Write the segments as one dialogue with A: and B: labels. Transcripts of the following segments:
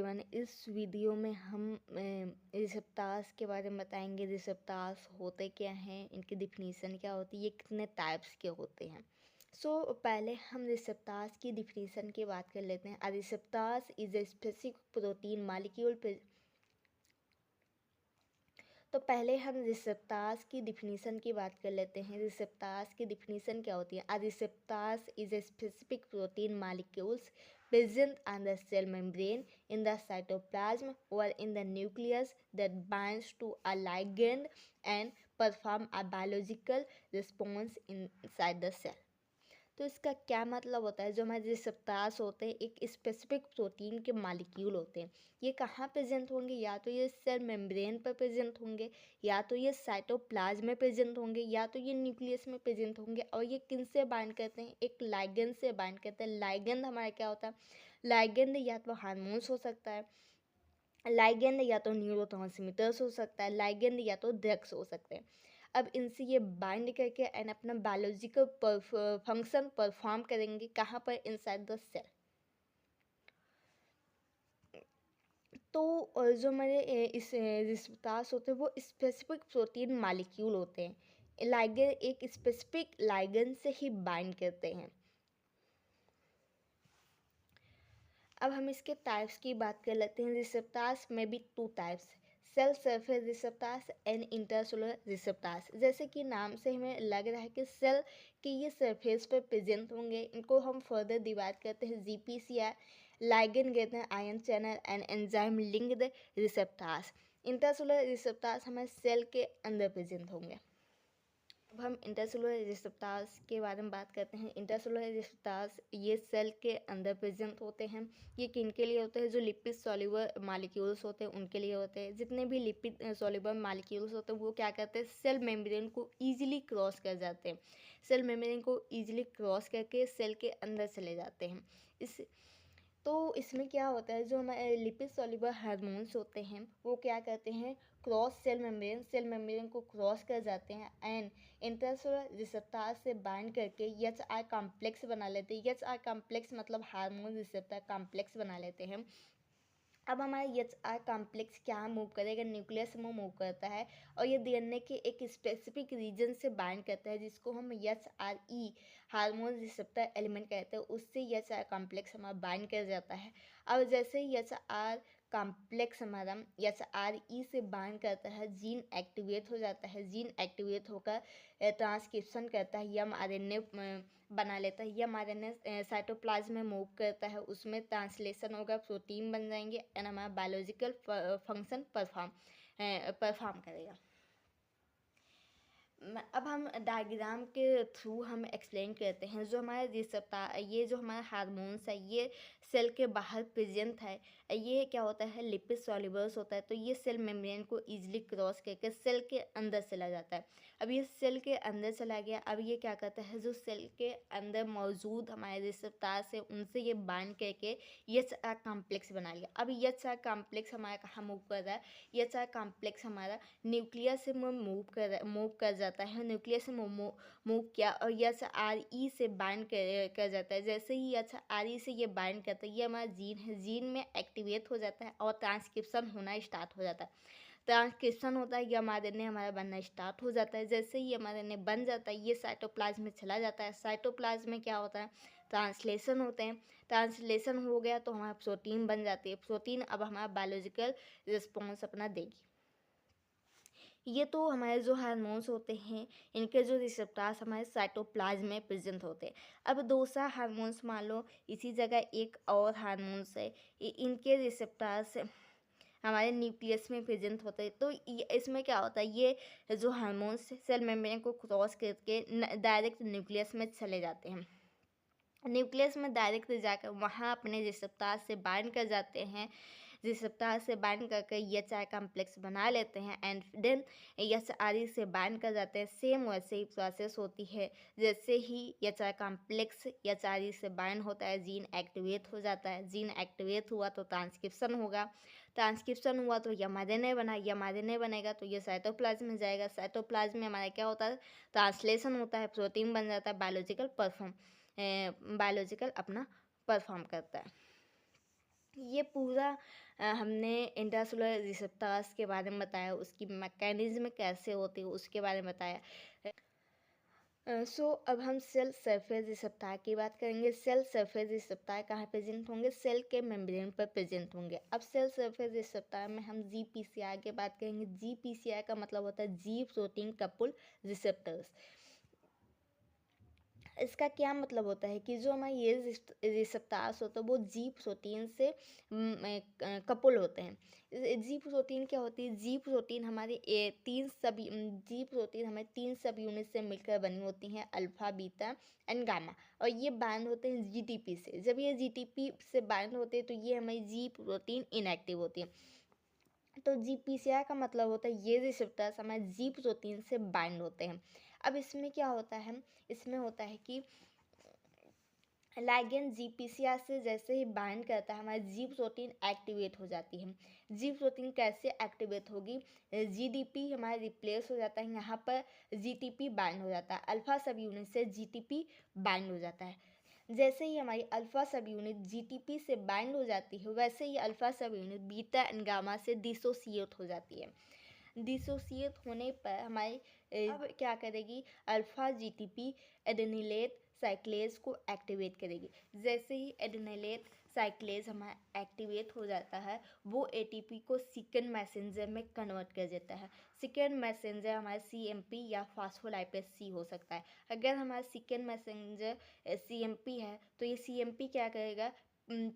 A: Everyone, इस video में हम रिसेप्टर्स के बारे में बताएंगे। रिसेप्टर्स होते क्या हैं, इनकी डिफिनीसन क्या होती है, ये कितने टाइप्स के होते हैं। पहले हम रिसेप्टर्स की डिफिनीसन की बात कर लेते हैं। Receptors is a specific protein molecule. तो पहले हम रिसेप्टर्स की डिफिनीसन की बात कर लेते हैं। रिसेप्टर्स की डिफिनीसन क्या होती है? A receptors is a specific protein molecules present on the cell membrane, in the cytoplasm, or in the nucleus that binds to a ligand and perform a biological response inside the cell. तो इसका क्या मतलब होता है? जो हमारे receptors होते हैं एक स्पेसिफिक प्रोटीन के मालिक्यूल होते हैं। ये कहाँ प्रेजेंट होंगे? या तो ये सेल मेम्ब्रेन पर प्रेजेंट होंगे, या तो ये साइटोप्लाज्म में प्रेजेंट होंगे, या तो ये न्यूक्लियस में प्रेजेंट होंगे। और ये किन से बाइंड करते हैं? एक लाइगेंड से बाइंड करते हैं। लाइगेंड हमारा क्या होता है? लाइगेंड या तो हार्मोन्स हो सकता है, लाइगेंड या तो न्यूरोट्रांसमीटर्स हो सकता है, लाइगेंड या तो ड्रग्स हो सकते हैं। अब इनसे ये बाइंड करके एंड अपना बायोलॉजिकल फंक्शन परफॉर्म करेंगे। कहाँ पर? Inside the cell. तो जो हमारे इस रिसेप्टर्स होते हैं वो स्पेसिफिक प्रोटीन मालिक्यूल होते हैं। लाइगेंड एक स्पेसिफिक लाइगेंड से ही बाइंड करते हैं। अब हम इसके टाइप्स की बात कर लेते हैं। रिसेप्टर्स में भी two types, cell surface receptors and intercellular receptors. जैसे कि नाम से हमें लग रहा है कि सेल के ये सरफेस पर प्रेजेंट होंगे। इनको हम फर्दर डिवाइड करते हैं जीपीसीआर, लाइगेंड कहते हैं, ion channel and enzyme linked receptors. Intercellular receptors हमारे सेल के अंदर प्रेजेंट होंगे। अब हम इंटरसेलुलर रिसेप्टर्स के बारे में बात करते हैं। इंटरसेलुलर रिसेप्टर्स ये सेल के अंदर प्रेजेंट होते हैं। ये किन के लिए होते हैं? जो लिपिड सॉल्युबल मालिक्यूल्स होते हैं उनके लिए होते हैं। जितने भी लिपिड सॉल्युबल मालिक्यूल्स होते हैं वो क्या करते हैं? सेल मेम्ब्रेन को ईजिली क्रॉस कर जाते हैं। सेल मेम्ब्रेन को ईजिली क्रॉस करके सेल के अंदर चले जाते हैं। तो इसमें क्या होता है? जो हमारे लिपिड सॉल्युबल हार्मोन्स होते हैं वो क्या करते हैं? क्रॉस सेल मेम्ब्रेन को क्रॉस कर जाते हैं एंड इंटरसेलुलर रिसेप्टर से बाइंड करके एच आर कॉम्प्लेक्स बना लेते हैं। एच आर कॉम्प्लेक्स मतलब हार्मोन रिसेप्टर कॉम्प्लेक्स बना लेते हैं। अब हमारा एच आर कॉम्प्लेक्स क्या मूव करेगा? न्यूक्लियस में मूव करता है और ये डीएनए के एक स्पेसिफिक रीजन से बाइंड करता है जिसको हम एच आर ई हार्मोन रिसेप्टर एलिमेंट कहते हैं। उससे एच आर कॉम्प्लेक्स हमारा बाइंड कर जाता है। अब जैसे ही एच आर कॉम्प्लेक्स हमारा एच आर ई से बाइंड करता है, जीन एक्टिवेट हो जाता है। जीन एक्टिवेट होकर ट्रांसक्रिप्शन करता है, एम आर एन ए बना लेता है। M R N A cytoplasm में मूव करता है, उसमें ट्रांसलेशन होगा, प्रोटीन बन जाएंगे एंड हमारा बायोलॉजिकल फंक्शन परफॉर्म करेगा। अब हम डायग्राम के थ्रू हम एक्सप्लेन करते हैं। जो हमारे रिसेप्टर, ये जो हमारा हार्मोन्स है ये सेल के बाहर प्रेजेंट है। ये क्या होता है? लिपिड सॉल्युबल्स होता है। तो ये सेल मेम्ब्रेन को ईजिली क्रॉस करके सेल के अंदर चला जाता है। अब ये सेल के अंदर चला गया। अब ये क्या करता है? जो सेल के अंदर मौजूद हमारे रिसेप्टर्स है उनसे ये बाइंड करके एच आर कॉम्प्लेक्स बना लिया। अब एच आर कॉम्प्लेक्स हमारा कहाँ मूव कर रहा है? एच आर कॉम्प्लेक्स हमारा न्यूक्लियस से मूव कर जाता है। न्यूक्लियस से मूव किया और एच आर ई से बाइंड कर जाता है। जैसे ही एच आर ई से ये बाइंड करता है, ये हमारा जीन है, जीन में एक्टिवेट हो जाता है और ट्रांसक्रिप्शन होना स्टार्ट हो जाता है। ट्रांसक्रिप्शन होता है, ये एमआरएनए हमारा बनना स्टार्ट हो जाता है। जैसे ही एमआरएनए बन जाता है ये साइटोप्लाज्म में चला जाता है। साइटोप्लाज्म में क्या होता है? ट्रांसलेशन होते हैं। ट्रांसलेशन हो गया तो हमारा प्रोटीन बन जाती है। प्रोटीन अब हमारा बायोलॉजिकल रिस्पॉन्स अपना देगी। ये तो हमारे जो हार्मोन्स होते हैं इनके जो रिसेप्टर्स हमारे साइटोप्लाज्म में प्रेजेंट होते हैं। अब दूसरा हार्मोन्स मान लो इसी जगह एक और हार्मोन्स है, इनके रिसेप्टर्स हमारे न्यूक्लियस में प्रेजेंट होते हैं। तो इसमें क्या होता है? ये जो हार्मोन्स सेल मेम्ब्रेन को क्रॉस करके डायरेक्ट न्यूक्लियस में चले जाते हैं। न्यूक्लियस में डायरेक्ट जाकर वहाँ अपने रिसेप्टर से बाइंड कर जाते हैं। रिसेप्टर से बाइंड करके एच आर कॉम्प्लेक्स बना लेते हैं and then H R E से बाइंड कर जाते हैं। सेम वैसे ही प्रोसेस होती है। जैसे ही H R complex H R E से बाइंड होता है जीन एक्टिवेट हो जाता है। जीन एक्टिवेट हुआ तो ट्रांसक्रिप्शन होगा। ट्रांसक्रिप्शन हुआ तो एमआरएनए बना, एमआरएनए बनेगा तो ये साइटोप्लाज्म में जाएगा। साइटोप्लाज्म में हमारा क्या होता है? ट्रांसलेशन होता है, प्रोटीन बन जाता है, बायोलॉजिकल अपना परफॉर्म करता है। ये पूरा हमने इंट्रासेलुलर रिसेप्टर्स के बारे में बताया, उसकी मैकेनिज्म कैसे होती है उसके बारे में बताया। सो अब हम सेल सरफेस रिसेप्टर की बात करेंगे। सेल सरफेस रिसेप्टर कहाँ प्रेजेंट होंगे? सेल के मेम्ब्रेन पर प्रेजेंट होंगे। अब सेल सरफेस रिसेप्टर में हम GPCR की बात करेंगे। GPCR का मतलब होता है जी प्रोटीन कपल रिसेप्टर्स। इसका क्या मतलब होता है कि जो हमारे ये रिसेप्टर्स होते हैं वो जी प्रोटीन से कपल होते हैं। जी प्रोटीन क्या होती है? जी प्रोटीन हमारे जी प्रोटीन हमारे 3 सब यूनिट से मिलकर बनी होती हैं, अल्फा, बीटा एंड गामा। और ये बाइंड होते हैं जीटीपी से। जब ये जीटीपी से बाइंड होते हैं तो ये हमारी जी प्रोटीन इनएक्टिव होती है। तो GPCR का मतलब होता है ये रिसेप्टर्स हमारे जी प्रोटीन से बाइंड होते हैं। अब इसमें क्या होता है? इसमें होता है कि लाइगेंड GPCR से जैसे ही बाइंड करता है हमारी जी प्रोटीन एक्टिवेट हो जाती है। जी प्रोटीन कैसे एक्टिवेट होगी? GDP हमारा रिप्लेस हो जाता है, यहाँ पर GTP बाइंड हो जाता है। अल्फा सब यूनिट से GTP बाइंड हो जाता है। जैसे ही हमारी अल्फा सब यूनिट GTP से बाइंड हो जाती है वैसे ही alpha subunit beta and gamma से डिसोसिएट हो जाती है। डिसोसिएट होने पर हमारी अब क्या करेगी? अल्फा GTP एडेनिलेट साइक्लेज को एक्टिवेट करेगी। जैसे ही एडेनिलेट साइक्लेज हमारा एक्टिवेट हो जाता है वो ATP को सेकेंड मैसेंजर में कन्वर्ट कर देता है। सेकेंड मैसेंजर हमारा CMP या फास्फोलाइपेज C हो सकता है। अगर हमारा सेकेंड मैसेंजर CMP है तो ये CMP क्या करेगा?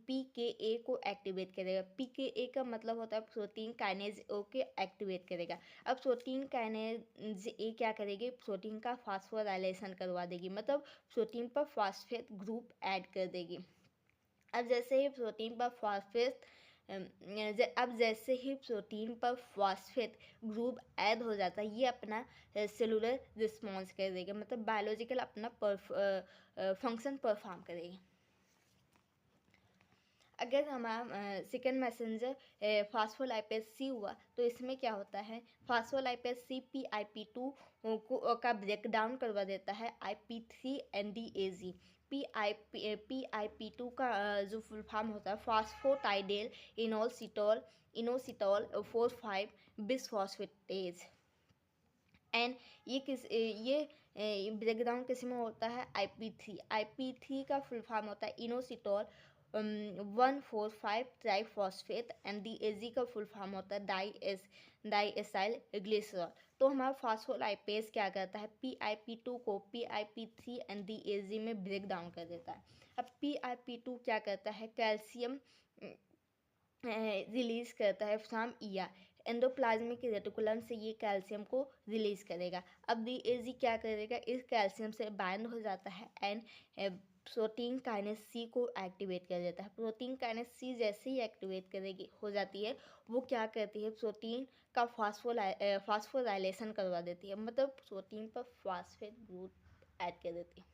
A: PKA को एक्टिवेट करेगा। PKA का मतलब होता है प्रोटीन काइनेज ओ के एक्टिवेट करेगा। अब प्रोटीन काइनेज ए क्या करेगी? प्रोटीन का फास्फोराइलेशन करवा देगी, मतलब प्रोटीन पर फॉस्फेट ग्रुप ऐड कर देगी। अब जैसे ही प्रोटीन पर फॉस्फेट ग्रुप ऐड हो जाता है ये अपना सेलुलर रिस्पॉन्स कर देगा, मतलब बायोलॉजिकल अपना फंक्शन परफॉर्म करेगी। अगर हमारा सेकेंड मैसेंजर फास्फोलाइपेज C हुआ तो इसमें क्या होता है? फास्फोलाइपेज C PIP2 का ब्रेक डाउन करवा देता है IP3 NDAG। PIP2 का जो फुल फॉर्म होता है फास्फोटाइडेल इनोसिटोल 4,5 बिसफॉस्फेटेज। एंड ये ब्रेक डाउन किस में होता है? IP3 का फुल फॉर्म होता है इनोसिटोल 1,4,5 ट्राइफॉस्फेट एंड DAG का फुल फॉर्म होता है डाईएसाइल ग्लिसरॉल। तो हमारा फास्फोलाइपेज क्या करता है? PIP2 को PIP3 एंड DAG में ब्रेक डाउन कर देता है। अब PIP2 क्या करता है? कैल्शियम रिलीज करता है फ्रॉम ईआर। एंडोप्लाज्मिक रेटिकुलम से ये कैल्शियम को रिलीज करेगा। अब DAG क्या करेगा? इस कैल्शियम से बाइंड हो जाता है एंड प्रोटीन काइनेज C को एक्टिवेट कर देता है। प्रोटीन काइनेज C जैसे ही एक्टिवेट हो जाती है वो क्या करती है? प्रोटीन का फास्फोराइलेशन करवा देती है, मतलब प्रोटीन पर फॉस्फेट ग्रुप ऐड कर देती है।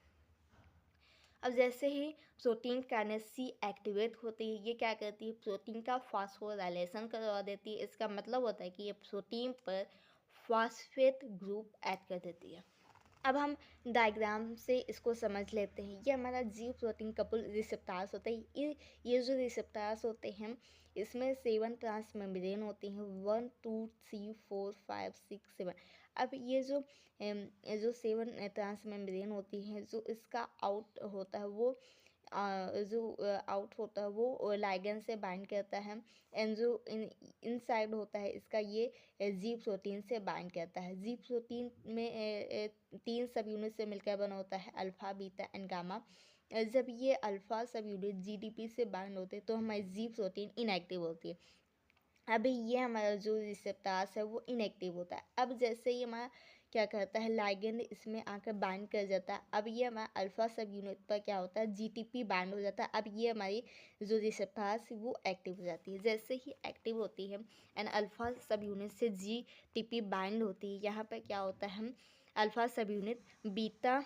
A: अब जैसे ही प्रोटीन काइनेज C एक्टिवेट होती है ये क्या करती है? प्रोटीन का फास्फोराइलेशन करवा देती है। इसका मतलब होता है कि ये प्रोटीन पर फॉस्फेट ग्रुप ऐड कर देती है। अब हम डायग्राम से इसको समझ लेते हैं। ये हमारा जी प्रोटीन कपल रिसेप्टर्स होते हैं। ये जो रिसेप्टर्स होते हैं इसमें 7 ट्रांस मेम्ब्रेन होती हैं, 1 2 3 4 5 6 7। अब ये जो 7 ट्रांस मेम्ब्रेन होती हैं जो इसका आउट होता है वो आउट होता है वो लाइगेंड से बाइंड करता है एंड जो इनसाइड होता है इसका ये जी प्रोटीन से बाइंड करता है। जी प्रोटीन में 3 सब यूनिट से मिलकर बना होता है, अल्फा, बीटा एंड गामा। जब ये अल्फा सब यूनिट GDP से बाइंड होते हैं तो हमारी जी प्रोटीन इनएक्टिव होती है। अभी ये हमारा जो रिसेप्टर्स है वो इनएक्टिव होता है। अब जैसे ही हमारा क्या करता है लाइगेंड इसमें आकर बाइंड कर जाता है। अब ये हमारा अल्फा सब यूनिट पर क्या होता है? GTP बाइंड हो जाता है। अब ये हमारी जो रिसेप्टर्स वो एक्टिव हो जाती है। जैसे ही एक्टिव होती है एंड अल्फा सब यूनिट से GTP बाइंड होती है, यहाँ पर क्या होता है? Alpha subunit beta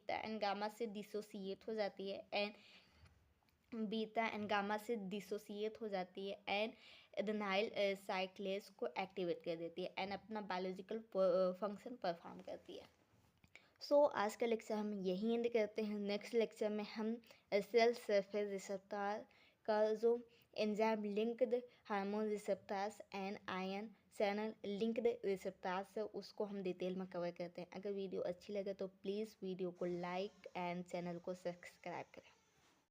A: and gamma से डिसोसिएट हो जाती है एंड एडेनाइल साइक्लेज को एक्टिवेट कर देती है एंड अपना बायोलॉजिकल फंक्शन परफॉर्म करती है। सो आज का लेक्चर हम यहीं एंड करते हैं। नेक्स्ट लेक्चर में हम सेल सरफेस रिसेप्टर का जो enzyme linked hormone receptors and ion channel linked receptors, उसको हम डिटेल में कवर करते हैं। अगर वीडियो अच्छी लगे तो प्लीज़ वीडियो को लाइक एंड चैनल को सब्सक्राइब करें।